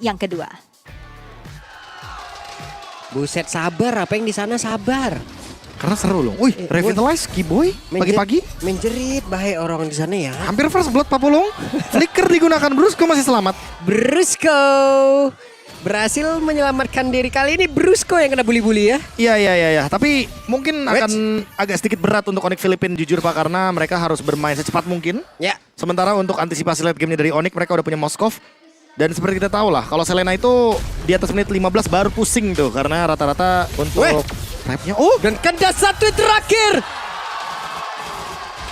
yang kedua. Buset, sabar, apa yang di sana sabar. Karena seru loh. Wih, revitalize Kiboy pagi-pagi. Menjerit, bahaya orang di sana ya. Hampir first blood Papulung. Flicker digunakan, Brusco masih selamat. Brusco berhasil menyelamatkan diri. Kali ini Brusco yang kena bully-bully ya. Iya. Tapi mungkin akan agak sedikit berat untuk Onyx Filipin jujur Pak. Karena mereka harus bermain secepat mungkin. Ya. Sementara untuk antisipasi late game-nya dari Onyx mereka udah punya Moskov. Dan seperti kita tahu lah, kalau Selena itu di atas menit 15 baru pusing tuh. Karena rata-rata untuk trapnya. Oh, Dan kandas satu yang terakhir.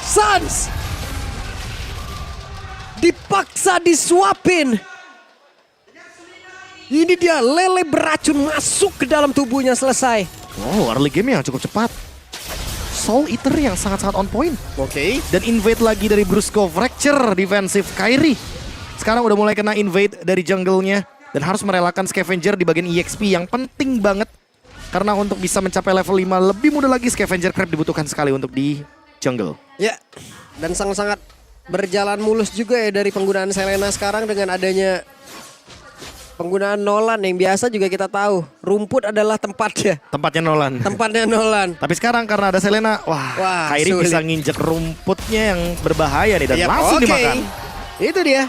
Suns dipaksa disuapin. Ini dia lele beracun masuk ke dalam tubuhnya, selesai. wow, early game yang cukup cepat. Soul Eater yang sangat-sangat on point. Oke. Dan invade lagi dari Brusco, fracture defensive Kairi. Sekarang udah mulai kena invade dari jungle-nya. Dan harus merelakan Scavenger di bagian EXP yang penting banget. Karena untuk bisa mencapai level 5 lebih mudah lagi Scavenger Crab dibutuhkan sekali untuk di jungle. Ya, dan sangat-sangat berjalan mulus juga ya dari penggunaan Selena sekarang dengan adanya penggunaan Nolan yang biasa juga kita tahu. Rumput adalah tempatnya. Tempatnya Nolan. Tempatnya Nolan. Tapi sekarang karena ada Selena, wah Kairi sulit. bisa nginjek rumputnya yang berbahaya nih. Dan Yap, langsung oke. dimakan. Itu dia.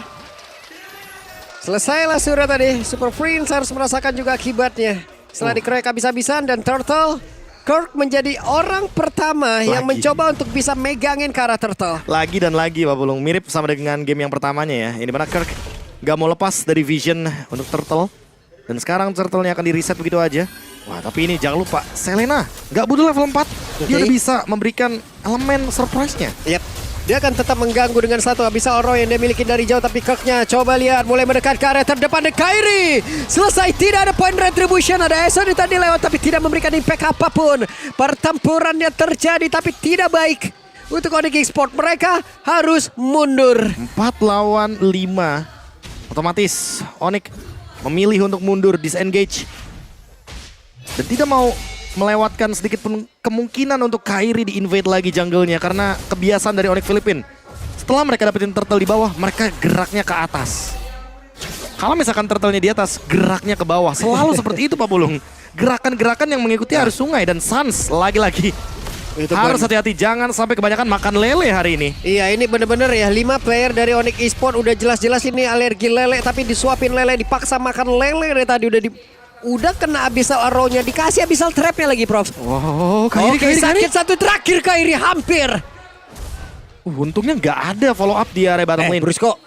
Selesailah surat tadi. Super Prince harus merasakan juga akibatnya. Setelah dikeroyok habis-habisan dan Turtle, Kirk menjadi orang pertama yang mencoba untuk bisa megangin ke arah Turtle. Lagi dan lagi Pak Pulung, mirip sama dengan game yang pertamanya ya. Ini mana Kirk gak mau lepas dari vision untuk Turtle. Dan sekarang Turtle-nya akan di-reset begitu aja. Wah tapi ini jangan lupa, Selena gak butuh level 4. Dia udah bisa memberikan elemen surprise-nya. Yap. Dia akan tetap mengganggu dengan satu Abyssal Arrow yang dia miliki dari jauh. Tapi Kirknya coba lihat mulai mendekat ke area terdepan dan Kairi. Selesai, tidak ada point retribution. Ada Eson yang tadi lewat tapi tidak memberikan impact apapun. Pertempurannya terjadi tapi tidak baik untuk Onyx Esports. Mereka harus mundur. 4 lawan 5. Otomatis Onyx memilih untuk mundur, disengage. Dan tidak mau melewatkan sedikit pun kemungkinan untuk Kairi di-invade lagi jungle-nya. Karena kebiasaan dari Onyx Filipin, setelah mereka dapetin turtle di bawah, mereka geraknya ke atas. Kalau misalkan turtle-nya di atas, geraknya ke bawah. Selalu seperti itu Pak Pulung. Gerakan-gerakan yang mengikuti arus sungai. Dan Suns lagi-lagi harus hati-hati, jangan sampai kebanyakan makan lele hari ini. Iya, ini bener-bener ya, 5 player dari Onyx Esports udah jelas-jelas ini alergi lele. Tapi disuapin lele, dipaksa makan lele dari tadi. Udah kena Abyssal Arrow-nya, dikasih Abyssal Trap-nya lagi, Prof. Wow, Kairi, Oke, sakit satu terakhir Kairi, hampir. Untungnya nggak ada follow up di area bottom lane. Brusco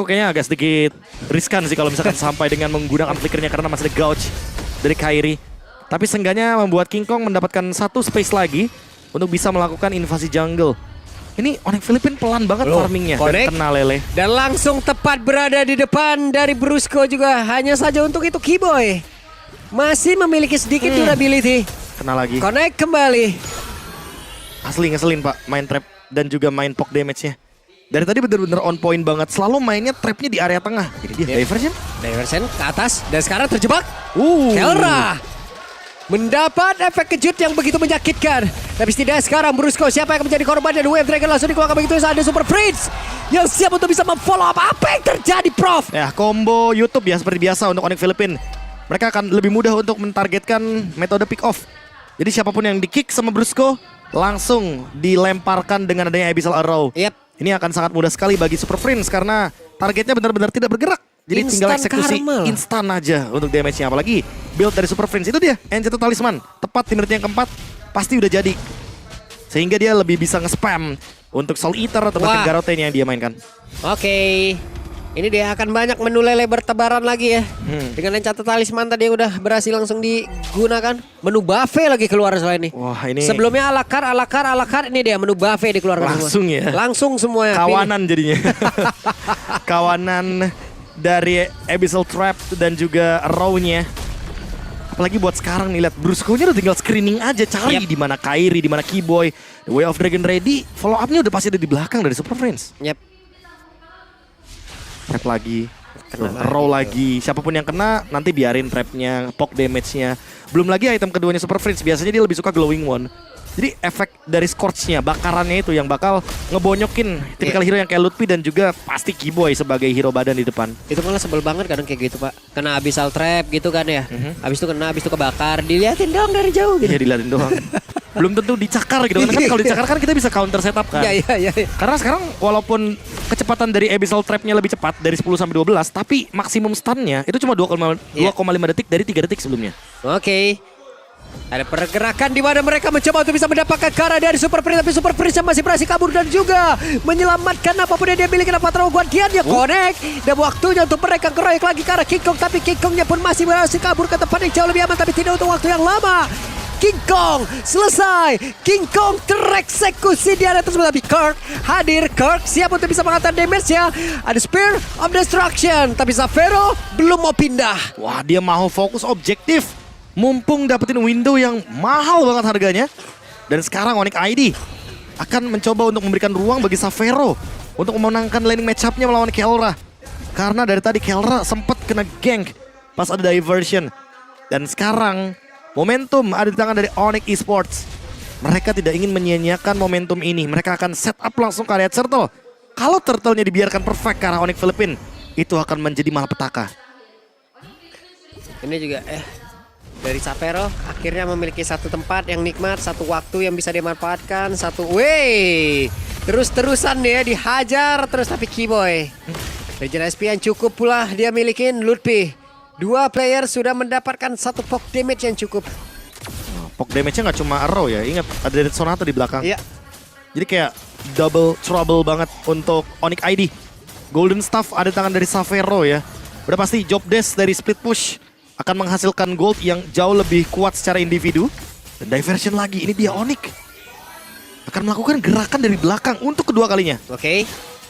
kayaknya agak sedikit riskan sih kalau misalkan sampai dengan menggunakan flickernya karena masih ada gouge dari Kairi. Tapi seenggaknya membuat King Kong mendapatkan satu space lagi untuk bisa melakukan invasi jungle. Ini Onyx Filipin pelan banget farmingnya dan kena lele. Dan langsung tepat berada di depan dari Brusco juga. Hanya saja untuk itu Kiboy masih memiliki sedikit durability. Kena lagi. Connect kembali. Asli ngeselin Pak, main trap dan juga main poke damage-nya. Dari tadi bener-bener on point banget. Selalu mainnya trapnya di area tengah. Ini dia diversion ke atas dan sekarang terjebak. Kelra mendapat efek kejut yang begitu menyakitkan. Tapi setidaknya sekarang Brusco siapa yang akan menjadi korban dan Wave Dragon langsung dikeluarkan begitu saja. Ada Super Prince yang siap untuk bisa memfollow up apa yang terjadi, Prof. Ya, combo YouTube ya seperti biasa untuk Onyx Filipin. Mereka akan lebih mudah untuk mentargetkan metode pick off. Jadi siapapun yang di-kick sama Brusco langsung dilemparkan dengan adanya Abyssal Arrow. Yep. Ini akan sangat mudah sekali bagi Super Prince karena targetnya benar-benar tidak bergerak. Jadi tinggal eksekusi instan aja untuk damage-nya. Apalagi build dari Super Prince itu dia, Enchanted Talisman. Tepat di menit yang keempat, pasti udah jadi. Sehingga dia lebih bisa nge-spam untuk Soul Eater atau bahkan Garrote yang dia mainkan. Oke. Ini dia akan banyak menu lele bertebaran lagi ya. Dengan Enchanted Talisman tadi yang udah berhasil langsung digunakan. Menu buffet lagi keluar selain ini. Wah ini sebelumnya ala carte ini dia menu buffet dikeluarkan langsung semua. Ya. Langsung semuanya. Kawanan jadinya. Kawanan dari Abyssal Trap dan juga Arrow-nya. Apalagi buat sekarang nih lihat Brusco-nya udah tinggal screening aja cari di mana Kairi, di mana Kiboy. The Way of Dragon ready, follow up-nya udah pasti ada di belakang dari Super Friends. Yep. Trap lagi, roll lagi. Siapapun yang kena nanti biarin trapnya, poke damage-nya. Belum lagi item keduanya Super Friends, biasanya dia lebih suka Glowing One. Jadi efek dari scorch-nya, bakarannya itu yang bakal ngebonyokin tipikal hero yang kayak Lutfi dan juga pasti Keyboy sebagai hero badan di depan. Itu malah sebel banget kadang kayak gitu Pak. Kena abyssal trap gitu kan ya. Habis itu kena, habis itu kebakar. Diliatin dong dari jauh gitu. Iya diliatin doang. Belum tentu dicakar gitu kan. Kan kalau dicakar kan kita bisa counter setup kan. Iya. Karena sekarang walaupun kecepatan dari abyssal trap-nya lebih cepat dari 10 sampai 12, tapi maksimum stun-nya itu cuma 2,5 detik dari 3 detik sebelumnya. Oke. Ada pergerakan di mana mereka mencoba untuk bisa mendapatkan Kara dari Super Prince, tapi Super Prince masih berhasil kabur dan juga menyelamatkan apapun yang dia miliki. Dapat terlalu Guardian dia connect dan waktunya untuk mereka keroyok lagi ke arah King Kong, tapi King Kongnya pun masih berhasil kabur ke tempat yang jauh lebih aman, tapi tidak untuk waktu yang lama. King Kong selesai. King Kong tereksekusi di atas, tapi Kirk hadir. Kirk siap untuk bisa mengatakan damage-nya. Ada Spear of Destruction, tapi Zafero belum mau pindah. Wah, dia mau fokus objektif. Mumpung dapetin window yang mahal banget harganya. Dan sekarang Onyx ID akan mencoba untuk memberikan ruang bagi Zafero untuk memenangkan laning matchup-nya melawan Kelra. Karena dari tadi Kelra sempat kena gank pas ada diversion. Dan sekarang momentum ada di tangan dari Onyx Esports. Mereka tidak ingin menyia-nyiakan momentum ini. Mereka akan set up langsung ke area Turtle. Kalau Turtle-nya dibiarkan perfect ke arah Onyx Philippines, itu akan menjadi malapetaka. Ini juga dari Zafero akhirnya memiliki satu tempat yang nikmat, satu waktu yang bisa dimanfaatkan, terus-terusan dia dihajar terus, tapi Keyboy Legend SP yang cukup pula dia milikin. Lutfi, 2 player sudah mendapatkan satu poke damage yang cukup. Poke damage-nya nggak cuma arrow ya, ingat ada Dead Sonata di belakang. Iya. Jadi kayak double trouble banget untuk Onyx ID. Golden Staff ada di tangan dari Zafero ya. Udah pasti job desk dari split push akan menghasilkan gold yang jauh lebih kuat secara individu. Dan diversion lagi, ini dia Onyx akan melakukan gerakan dari belakang untuk kedua kalinya. Oke.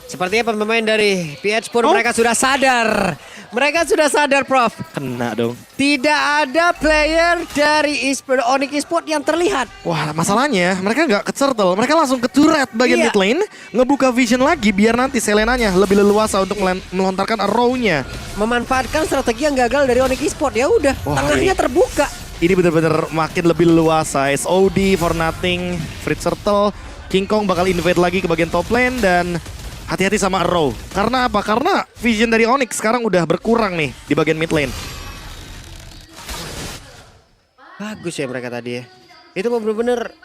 Sepertinya pemain dari PH pun mereka sudah sadar. Mereka sudah sadar, Prof. Kena dong. Tidak ada player dari Onyx Esports yang terlihat. Wah, masalahnya mereka nggak ke turtle, mereka langsung ke turret bagian mid lane, ngebuka vision lagi biar nanti Selenanya lebih leluasa untuk melontarkan arrow-nya. Memanfaatkan strategi yang gagal dari Onyx Esports. Ya udah, tengahnya terbuka. Ini benar-benar makin lebih leluasa. SOD for nothing, Fritz Turtle, King Kong bakal invade lagi ke bagian top lane dan hati-hati sama arrow. Karena apa? Karena vision dari Onyx sekarang udah berkurang nih di bagian mid lane. Bagus ya mereka tadi ya. Itu bener-bener,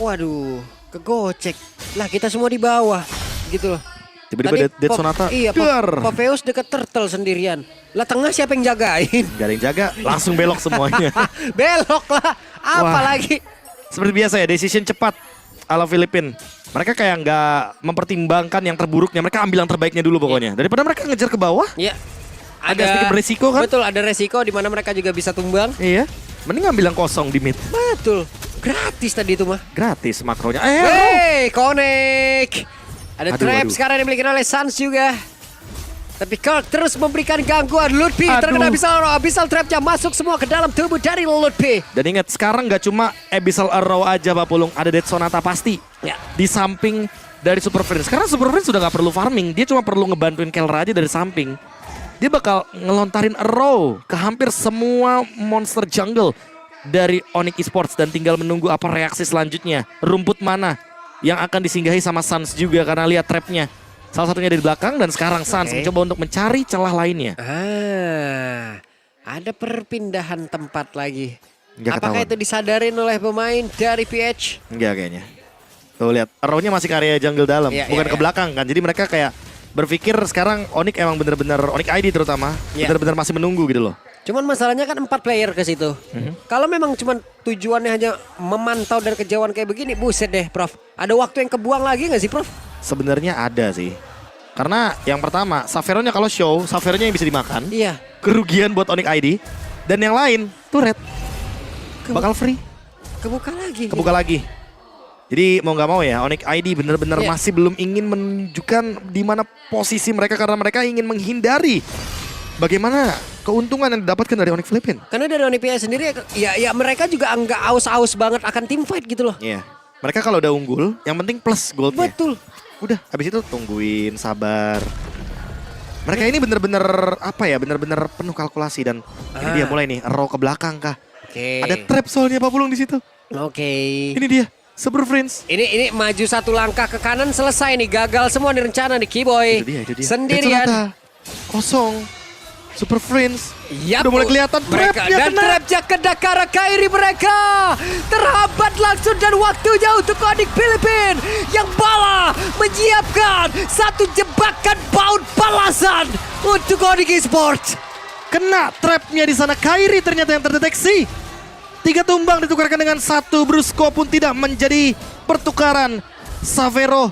waduh, kegocek. Lah kita semua di bawah, gitu loh. Tiba-tiba Dead Sonata, iya, Popheus deket turtle sendirian. Lah tengah siapa yang jagain? Gak ada yang jaga, langsung belok semuanya. Belok lah, apalagi. Seperti biasa ya, decision cepat ala Filipin. Mereka kayak nggak mempertimbangkan yang terburuknya, mereka ambil yang terbaiknya dulu pokoknya. Daripada mereka ngejar ke bawah, Iya. agak sedikit beresiko kan? Betul, ada resiko di mana mereka juga bisa tumbang. Iya, mending ambil yang kosong di mid. Betul, gratis tadi itu mah. Gratis makronya. Hey, connect. Ada trap aduh. sekarang dimiliki oleh Suns juga. Tapi Kirk terus memberikan gangguan. Lutfi terkena abyssal trapnya masuk semua ke dalam tubuh dari Lutfi. Dan ingat sekarang nggak cuma Abyssal Arrow aja Pak Pulung, ada Dead Sonata pasti. Ya. Di samping dari Super Friends. Karena Super Friends sudah nggak perlu farming, dia cuma perlu ngebantuin Kelra aja dari samping. Dia bakal ngelontarin arrow ke hampir semua monster jungle dari Onyx Esports dan tinggal menunggu apa reaksi selanjutnya. Rumput mana yang akan disinggahi sama Suns juga karena lihat trapnya. Salah satunya dari belakang dan sekarang Suns mencoba untuk mencari celah lainnya. Ada perpindahan tempat lagi. Nggak Apakah ketahuan. itu disadarin oleh pemain dari PH? Enggak kayaknya. Tuh lihat, arrow-nya masih ke area jungle dalam, Iya, bukan iya, ke belakang kan. Jadi mereka kayak berpikir sekarang Onyx emang bener-bener, Onyx ID terutama, Iya. bener-bener masih menunggu gitu loh. Cuman masalahnya kan 4 player ke situ. Kalau memang cuman tujuannya hanya memantau dari kejauhan kayak begini, buset deh, Prof. Ada waktu yang kebuang lagi nggak sih, Prof? Sebenarnya ada sih. Karena yang pertama, Zafero-nya kalau show, Zafero-nya yang bisa dimakan. Iya. Kerugian buat Onyx ID. Dan yang lain, turret. Bakal free. Kebuka lagi. Kebuka lagi. Jadi mau nggak mau ya, Onyx ID bener-bener Iya. masih belum ingin menunjukkan di mana posisi mereka. Karena mereka ingin menghindari bagaimana keuntungan yang didapatkan dari Onyx Philippines. Karena dari Onyx sendiri ya mereka juga nggak aus-aus banget akan tim fight gitu loh. Iya. Mereka kalau udah unggul, yang penting plus goldnya. Betul. Udah, habis itu tungguin, sabar. Mereka ini bener-bener apa ya, bener-bener penuh kalkulasi dan ini dia mulai nih, arrow ke belakang kah. Oke. Ada trap soalnya Pak Pulung di situ. Oke. Ini dia, Super Prince. Ini maju satu langkah ke kanan selesai nih. Gagal semua nih rencana nih Kiboy. Itu dia. Sendirian. Etsunata, kosong. Super Prince. Yap, Udah mulai kelihatan mereka trapnya dan kena. trapnya kena ke arah Kairi mereka. Terhambat langsung dan waktunya untuk Onyx Filipin yang bala menyiapkan satu jebakan baut balasan untuk Onyx Esports. Kena trapnya di sana. Kairi ternyata yang terdeteksi. 3 tumbang ditukarkan dengan 1 Brusco pun tidak menjadi pertukaran. Savero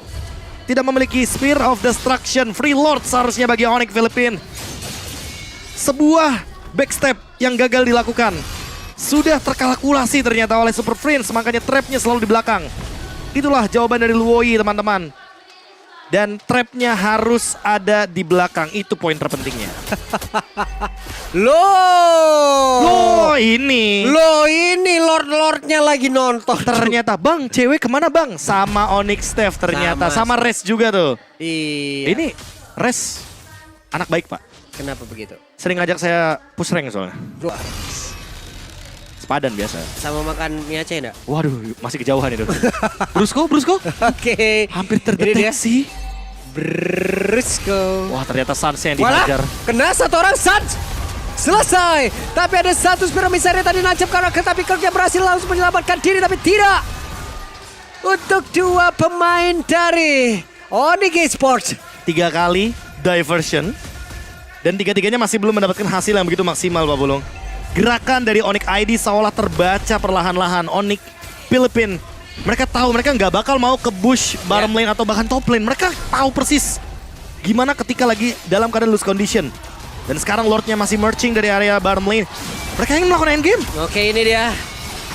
tidak memiliki Spear of Destruction. Free Lord seharusnya bagi Onyx Filipin. Sebuah backstep yang gagal dilakukan. Sudah terkalkulasi ternyata oleh Super Prince, makanya trapnya selalu di belakang. Itulah jawaban dari Luoyi teman-teman. Dan trapnya harus ada di belakang, itu poin terpentingnya. Loh ini Lord-Lordnya lagi nonton. ternyata bang, cewek kemana bang? Sama Onyx Steph ternyata, sama Res juga tuh. Iya. Ini Res anak baik pak. Kenapa begitu? Sering ngajak saya push rank soalnya. Wah, Sepadan biasa. sama makan mie Aceh enggak? Waduh, masih kejauhan itu. Brusco. Oke. Hampir Ini dia. terdeteksi. Brusco. Wah, ternyata Sanse yang Walah, dihajar. kena satu orang Sans. Selesai. Tapi ada satu Spiro Misery tadi nancap karena tapi Kirknya berhasil langsung menyelamatkan diri tapi tidak. Untuk 2 pemain dari Onyx Esports. 3 kali diversion. Dan 3-tiganya masih belum mendapatkan hasil yang begitu maksimal Pak Bulung. Gerakan dari Onyx ID seolah terbaca perlahan-lahan. Onyx Filipin, mereka tahu mereka nggak bakal mau ke bush bottom lane atau bahkan top lane. Mereka tahu persis gimana ketika lagi dalam keadaan lose condition. Dan sekarang Lordnya masih marching dari area bottom lane. Mereka ingin melakukan endgame. Oke, ini dia.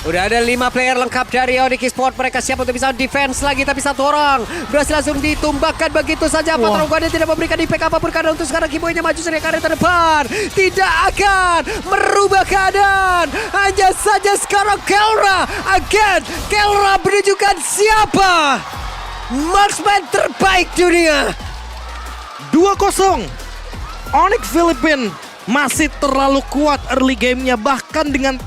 Udah ada 5 player lengkap dari Onyx Esports. Mereka siap untuk bisa defense lagi. Tapi 1 orang berhasil langsung ditumbangkan begitu saja. Patrongguannya tidak memberikan impact apapun. Karena untuk sekarang Kiboynya maju sering ke area terdepan. Tidak akan merubah keadaan. Hanya saja sekarang Kelra. Again, Kelra menunjukkan siapa marksman terbaik dunia. 2-0. Onyx Filipin masih terlalu kuat early gamenya. Bahkan dengan